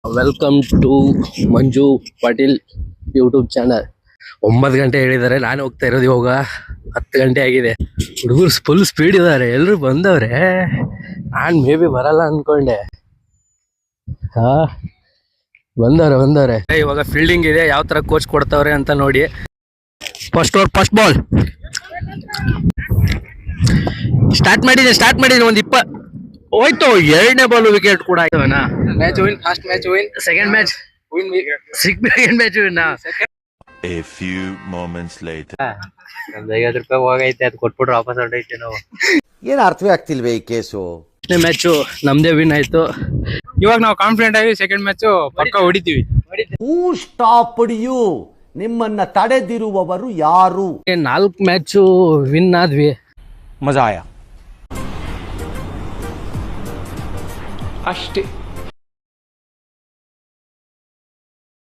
Welcome to Manju Patil YouTube channel. 9 ಗಂಟೆ ಹೇಳಿದ್ದಾರೆ, ನಾನು ಹೋಗ್ತಾ ಇರೋದು ಇವಾಗ 10 ಗಂಟೆ ಆಗಿದೆ. ಹುಡುಗರು ಫುಲ್ ಸ್ಪೀಡ್ ಇದ್ದಾರೆ, ಎಲ್ಲರೂ ಬಂದವ್ರೆ. ನಾನು ಮೇ ಬಿ ಬರಲ್ಲ ಅನ್ಕೊಂಡೆ. ಬಂದವ್ರೆ. ಇವಾಗ ಫೀಲ್ಡಿಂಗ್ ಇದೆ, ಯಾವ ತರ ಕೋಚ್ ಕೊಡ್ತಾವ್ರೆ ಅಂತ ನೋಡಿ. ಫಸ್ಟ್ ಬಾಲ್ ಸ್ಟಾರ್ಟ್ ಮಾಡಿದ್ರೆ ಒಂದು 20 ಹೋಯ್ತು. 2ನೇ ಬಾಲ್ ವಿಕೆಟ್ ಕೂಡ ಆಯ್ತವನ. Match win, first match win, second match win, second match win. A few moments later. ನಮ್ದು 50 ರೂಪಾಯಿ ಹೋಗೈತೆ, ಅದು ಕೊಟ್ಬಿಟ್ರೆ ವಾಪಸ್ ಹೊರಟೈತೆ. ನಾವು ಏನು ಅರ್ಥವೇ ಆಗ್ತಿಲ್ವೇ ಈ ಕೇಸು. ಮ್ಯಾಚು ನಮ್ದೇ ವಿನ್ ಆಯ್ತು. ಇವಾಗ ನಾವು ಕಾನ್ಫಿಡೆಂಟ್ ಆಗಿ ಸೆಕೆಂಡ್ ಮ್ಯಾಚ್ ಪಕ್ಕ ಹೊಡಿತೀವಿ. ಹೂ ಸ್ಟಾಪ್ಡ್ ಯು? ನಿಮ್ಮನ್ನ ತಡೆದಿರುವವರು ಯಾರು? 4 ಮ್ಯಾಚು ವಿನ್ ಆದ್ವಿ. ಮಜಾ ಆಯ ಅಷ್ಟೇ.